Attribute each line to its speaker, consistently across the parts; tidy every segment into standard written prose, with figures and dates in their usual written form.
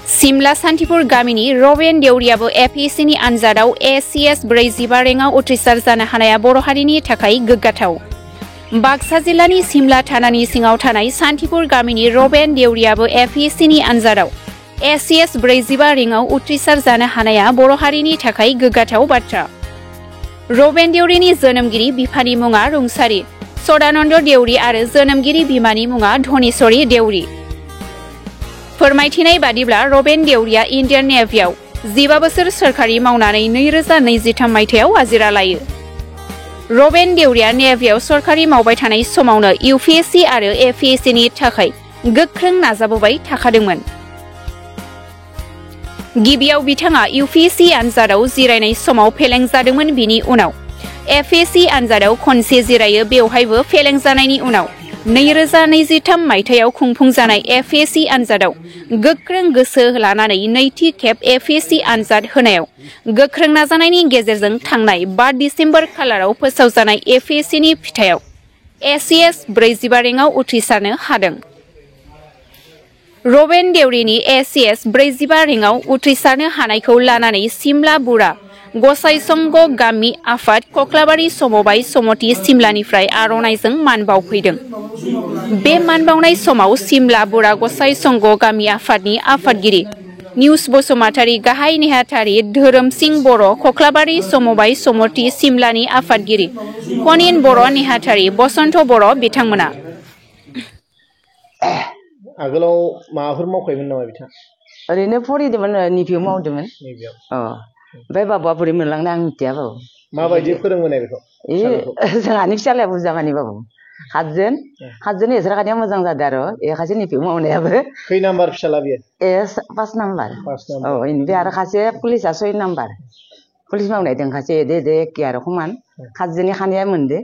Speaker 1: सिमला सान्तिपुर गामिनि रबेन देउरियाबो एपीएससीनि आनजादाव एसीएस 45 रेंकआव उथ्रिसार जानो हानाया बर' हारिनि थाखाय गोग्गाथाव। बाक्सा जिल्लानि सिमला थानानि सिङाव थानाय सान्तिपुर गामिनि रबेन देउरियाबो एपीएससीनि आनजादाव एसीएस 45 रेंकआव उथ्रिसार जानो हानाया बर' हारिनि थाखाय गोग्गाथाव बाथ्रा। रबेन देउरिनि जोनोमगिरि बिफानि मुङा रुंसारि सदानन्द देउरि आरो जोनोमगिरि बिमानि मुङा धनेश्वरी देउरि। फोरमायथिनाय बादिब्ला रबेन देउरिया इन्डियान नेभियाव 15 बोसोर सोरखारि मावनानै 2023 मायथाइयाव आजिरा लायो। रबेन देउरिया नेभियाव सरखारि मावबाय थानाय समावनो यूपीएससी आरो एपीएससीनि थाखाय गोख्रों नाजाबोबाय थाखादोंमोन। गिबियाव बिथाङा यूपीएससी आनजादाव जिरायनाय समाव फेलें जादोंमोन। बिनि उनाव एपीएससी आनजादाव खनसे जिरायो, बेवहायबो फेलें जानायनि उनाव 2023 मायथाइयाव खुंफुंजानाय एपीएससी आनजादाव गोख्रों गोसो लानानै नैथि खेब एपीएससी आनजाद होनायाव गोख्रों नाजानायनि गेजेरजों थांनाय 5 दिसेम्बर खालाराव फोसावजानाय एपीएससीनि फिथायाव एसीएस 45 रेंकआव उथ्रिसारनो हादों। रबेन देउरिनि एसीएस 45 रेंकआव उथ्रिसारनो हानायखौ लानानै सिमला बुरा गसाइसंग गामि आफाद कक्लाबारि समबाय समति सिमलानिफ्राय आर'नाइजों मान बावफैदों। बे मान बावनाय समाव सिमला बुरा गसाइसंग गामि आफादनि आफादगिरि निउस बसुमतारी, गाहाय नेहाथारि धोरोमसिं बर', कक्लाबारि समबाय समति सिमलानि आफादगिरि कनिन बर', नेहाथारि बसन्त बर' बिथांमोना।
Speaker 2: आगोलाव माबाफोर मावखायोमोन नामा बिथाङा?
Speaker 3: ओरैनो फरायदोंमोन, निपिआव मावदोंमोन। ओमफ्राय बाबुआ बोरै मोनलांनो आं मिथिया बाबु।
Speaker 2: माबायदि फोरोंबोनाय बेखौ?
Speaker 3: जोंहानि फिसालाया बुरजा मानि बाबु। 7 जन एसराखानिया मोजां जादों आरो एखासे निपिआव मावनायाबो।
Speaker 2: खै नाम्बार फिसाला बियो?
Speaker 3: 5 नाम्बार। इनिफ्राय आरो खासे पुलिसा 6 नाम्बार। पुलिस मावनाय दं खासे एदे एखे आरो समान। 7 जननि खानैया मोनदो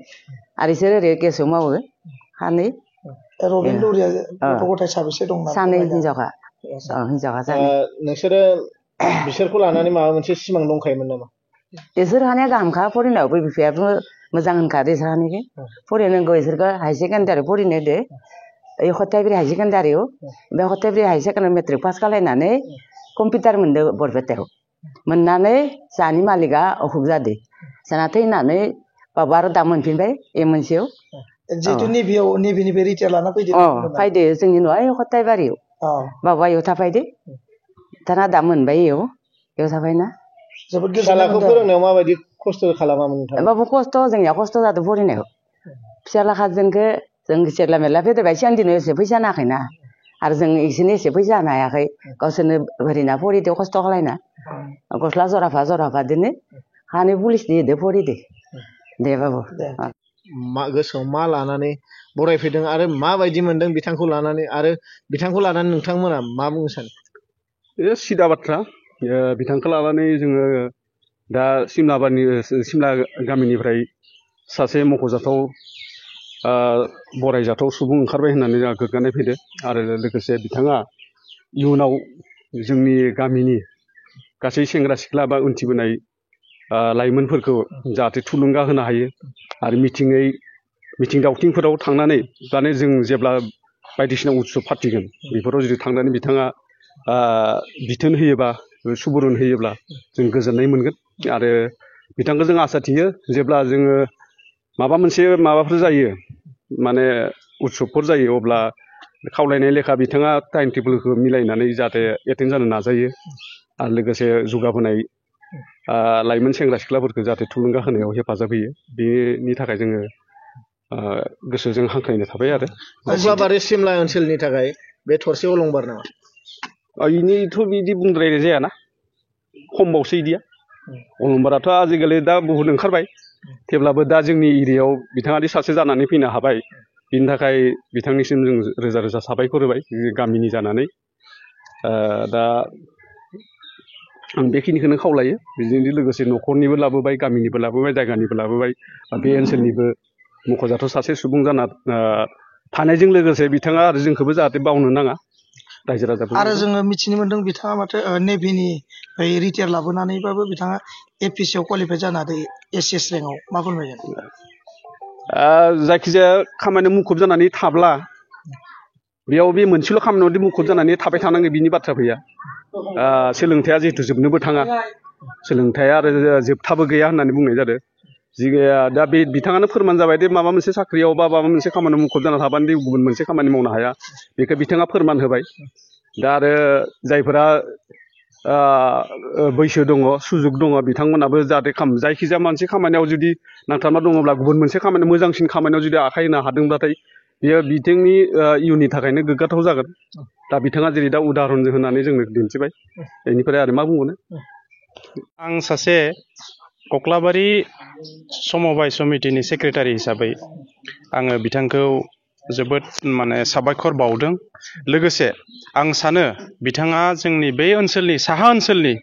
Speaker 3: आरो इसोर ओरै केसआव मावो खानै।
Speaker 4: रबेन देउरिया गथ' गथाय साबेसे दं?
Speaker 3: 2 हिनजावखा। हिनजावखा 2।
Speaker 2: नोंसोरो बिसोरखौ लानानै माबा मोनसे सिमां दंखायोमोन नामा?
Speaker 3: इसोर हानाया गाहामखा फरायनायावबो, बिफायाबो मोजां होनखादो इसोर हानिखौ फरायनांगौ। इसोरखौ हाई सेकेन्डारि फरायनो होदो, ओइ खथायब्रि हाई सेकेन्डारियाव। बे खथायब्रि हाई सेकेन्डारि मेट्रिक पास खालायनानै कम्पिउटार मोनदो बरपेटायाव। मोननानै जाहानि मालिकआ अखुब जादो, जाना थैनानै बाबा आरो दा मोनफिनबाय मोनसेयाव।
Speaker 4: जितु नेभिनिफ्राय रिटायार लाना फैदो।
Speaker 3: फैदो जोंनि न'आ खथायबारियाव। बाबा इयाव थाफायदो, दाना दा मोनबाय इयाव थाफायना।
Speaker 4: जोबोद
Speaker 2: फिसालाखौ फोरोंनायाव माबायदि खस्थ' खालामामोन नोंथाङा?
Speaker 3: बाबु खस्थ', जोंनिया खस्थ' जादों फरायनायाव। फिसाला 7 जनखौ जों जेला मेरला फेदेरबाय। सिगां दिनाव एसे फैसा नाङाखैना, आरो जों इसोरनो एसे फैसा होनो हायाखै। गावसोरनो ओरैनो फरिदो खस्थ' खालायना। गस्ला जराफा दोनो हानि पुलिसनि होदो फरिदो। दे बाबु।
Speaker 2: गोसोआव मा लानानै बरायफैदों आरो माबायदि मोनदों बिथांखौ लानानै, आरो बिथांखौ लानानै नोंथांमोना मा बुंनो सानो?
Speaker 5: बे सिदा बाथ्रा। बिथांखौ लानानै जोङो दा सिमला गामिनिफ्राय सासे मख'जाथाव बरायजाथाव सुबुं ओंखारबाय होननानै जोंहा गोग्गानाय फैदों। आरो लोगोसे बिथाङा इयुनाव जोंनि गामिनि गासै सेंग्रा सिख्ला बा उनथिबोनाय लाइमोनफोरखौ जाहाथे थुलुंगा होनो हायो। आरो मिथिं दावथिंफोराव थांनानै दाने जों जेब्ला बायदिसिना उत्सब फाथिगोन, बेफोराव जुदि थांनानै बिथाङा बिथोन होयोबा, सुबुरुन होयोब्ला जों गोजोननाय मोनगोन। आरो बिथांखौ जों आसा थियो, जेब्ला जोङो माबाफोर जायो, माने उत्सबफोर जायो, अब्ला खावलायनाय लेखा बिथाङा टाइम टेबोलखौ मिलायनानै जाहाथे एटेन्ड जानो नाजायो। आरो लोगोसे जौगाबोनाय लाइमोन सेंग्रा सिख्लाफोरखौ जाहाथे थुलुंगा होनायाव हेफाजाब होयो, बेनि थाखाय जोङो गोसोजों हांख्रायनाय थाबाय। आरो
Speaker 2: कक्लाबारि सिमला ओनसोलनि थाखाय बे थरसे अलंबार नामा?
Speaker 5: इनिथ' बिदि बुंद्रायनाय जायाना, खमबावसो इदिया। अलंबाराथ' आजिखालि दा बुहुद ओंखारबाय, थेवब्लाबो दा जोंनि एरियायाव बिथाङादि सासे जानानै फैनो हाबाय, बिनि थाखाय बिथांनिसिम जों रोजा रोजा साबायखर होबाय गामिनि जानानै। दा आं बेखिनिखौनो खावलायो। बेजों लोगोसे न'खरनिबो लाबोबाय, गामिनिबो लाबोबाय, जायगानिबो लाबोबाय, बे ओनसोलनिबो मख'जाथाव सासे सुबुं जाना थानायजों लोगोसे बिथाङा आरो जोंखौबो जाहाथे बावनो नाङा रायजो राजाफोर।
Speaker 4: आरो जोङो मिथिनो मोन्दों बिथाङा माथो नेभिनि रिटायार लाबोनानैबाबो बिथाङा एपीएससीआव क्वालिफाइ जानो हादों एसएस रेंकआव। मा फोरमायगोन?
Speaker 5: जायखिजाया खामानियाव मुखुब जानानै थाब्ला बेयाव बे मोनसेल' खामानियाव मुखुब जानानै थाबाय थानांगौ बिनि बाथ्रा फैया। सोलोंथाइया जिहेतु जोबनोबो थाङा सोलोंथाइया आरो जोबथाबो गैया होननानै बुंनाय जादों दा बे बिथाङानो फोरमान जाबाय दि माबा मोनसे साख्रियाव बा माबा मोनसे खामानियाव मुखुब जाना थाबानो दि गुबुन मोनसे खामानि मावनो हाया बेखौ बिथाङा फोरमान होबाय दा आरो जायफोरा बैसो दङ सुजुग दङ बिथांमोनाबो जाहाथे जायखिजाया मोनसे खामानियाव जुदि नांथाबना दङब्ला गुबुन मोनसे खामानि मोजांसिन खामानियाव जुदि आखाइ होनो हादोंब्लाथाय बेयो बिथांनि इयुननि थाखायनो गोग्गाथाव जागोन दा बिथाङा जेरै दा उदाहरन होनानै जोंनो दिन्थिबाय बेनिफ्राय आरो मा बुंबावनो
Speaker 6: आं सासे कक्लाबारि समबाय समितिनि सेक्रेटारि हिसाबै आङो बिथांखौ जोबोद माने साबायखर बावदों लोगोसे आं सानो बिथाङा जोंनि बे ओनसोलनि साहा ओनसोलनि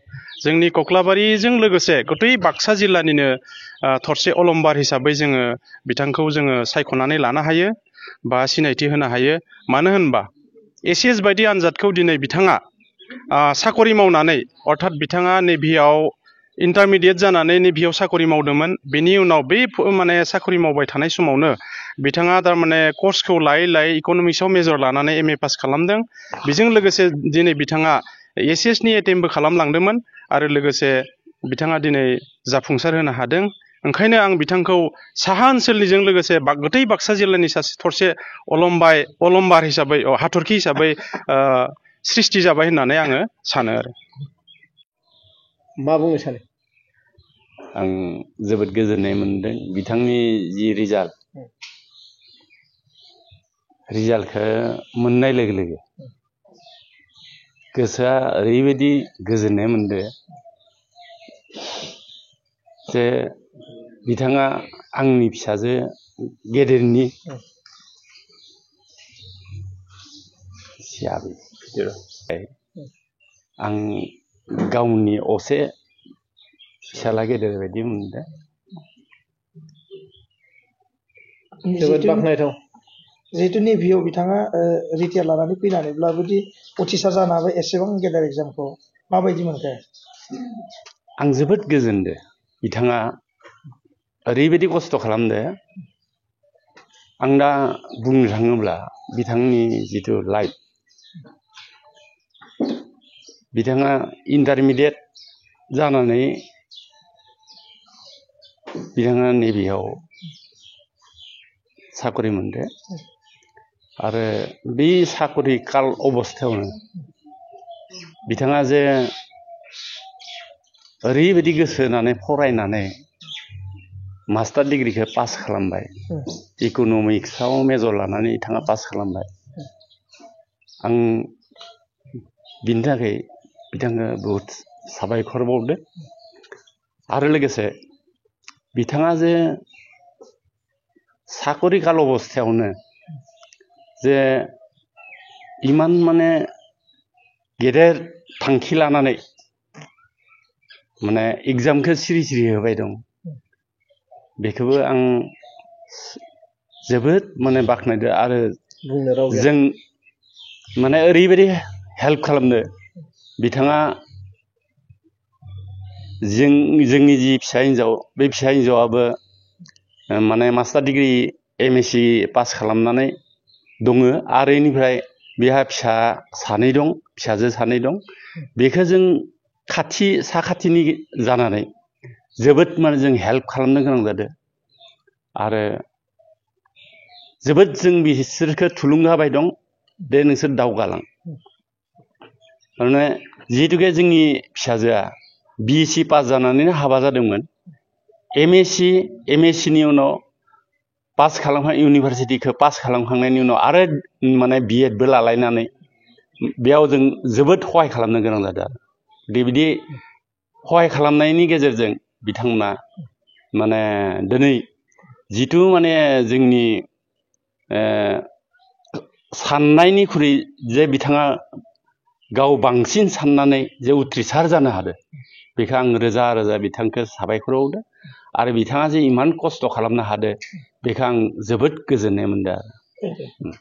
Speaker 6: जोंनि कक्लाबारिजों लोगोसे गतै बाक्सा जिल्लानिनो थरसे अलंबार हिसाबै जोङो बिथांखौ जोङो सायख'नानै लानो हायो बा सिनायथि होनो हायो मानो होनबा एसिएस बायदि आनजादखौ दिनै बिथाङा साकरि मावनानै अर्थात बिथाङा नेभियाव इन्टारमिडियेट जानानै नेभियाव साकरि मावदोंमोन बेनि उनाव बे माने साकरि मावबाय थानाय समावनो बिथाङा थारमाने कर्सखौ लायै लायै इक'नमिक्सआव मेजर लानानै एमए पास खालामदों बेजों लोगोसे दिनै बिथाङा एसिएसनि एटेम्पबो खालामलांदोंमोन आरो लोगोसे बिथाङा दिनै जाफुंसार होनो हादों ओंखायनो आं बिथांखौ साहा ओनसोलनिजों लोगोसे गतै बाक्सा जिल्लानि सासे थरसे अलंबार हिसाबै हाथरखि हिसाबै सृष्टि जाबाय होननानै आङो सानो आरो
Speaker 2: मा बुंनो सानो
Speaker 7: आं जोबोद गोजोननाय मोनदों बिथांनि जि रिजाल्टखौ मोननाय लोगो लोगो गोसोआ ओरैबायदि गोजोननाय मोनदों जे बिथाङा आंनि फिसाजो गेदेरनि आं गावनि असे फिसाला गेदेर बायदि मोनदों
Speaker 2: जोबोद बाख्नायथाव
Speaker 4: जिहेतु नेभियाव बिथाङा रिटायार लानानै फैनानैब्लाबो दि उथ्रिसार जानो हाबाय एसेबां गेदेर एग्जामखौ माबायदि मोनखो
Speaker 7: आं जोबोद गोजोनदों बिथाङा ओरैबायदि खस्थ' खालामदों आं दा बुंनो थाङोब्ला बिथांनि जिथु लाइफ बिथाङा इन्टारमिडियेट जानानै बिथाङा नेभियाव साकरि मोनदों आरो बे साकरि काल अबस्थायावनो बिथाङा जे ओरैबायदि गोसो होनानै फरायनानै मास्टार डिग्रिखौ पास खालामबाय इक'नमिक्सआव मेजर लानानै बिथाङा पास खालामबाय आं बिनि थाखाय बिथांखौ बहुद साबायखर बावदों आरो लोगोसे बिथाङा जे साकरि काल अबस्थायावनो जे इमान माने गेदेर थांखि लानानै माने एग्जामखौ सिरि सिरि होबाय दं बेखौबो आं जोबोद माने बाख्नायदों आरो जों माने ओरैबायदि हेल्प खालामनो बिथाङा जोंनि जि फिसा हिन्जाव बे फिसा हिन्जावाबो माने मास्टार डिग्रि एमएससि पास खालामनानै दङ आरो इनिफ्राय बेहा फिसाजो सानै दं बेखौ जों साखाथिनि जानानै जोबोद माने जों हेल्प खालामनो गोनां जादों आरो जोबोद जों बिसोरखौ थुलुंगा होबाय दं दे नोंसोर दावगालां माने जिहेतुके जोंनि फिसाजोआ बिएससि पास जानानैनो हाबा जादोंमोन एमएससिनि उनाव पास खालामखां इउनिभारसिटिखौ पास खालामखांनायनि उनाव आरो माने बिएडबो लालायनानै बेयाव जों जोबोद सहाय खालामनो गोनां जादों आरो बेबायदि सहाय खालामनायनि गेजेरजों बिथांमोना माने दिनै जिथु माने जोंनि साननायनिख्रुइ जे बिथाङा गाव बांसिन साननानै जे उथ्रिसार जानो हादों बेखौ आं रोजा रोजा बिथांखौ साबायखर बावदों आरो बिथाङा जे इमान खस्थ' खालामनो हादों बेखौ आं जोबोद गोजोननाय मोनदों आरो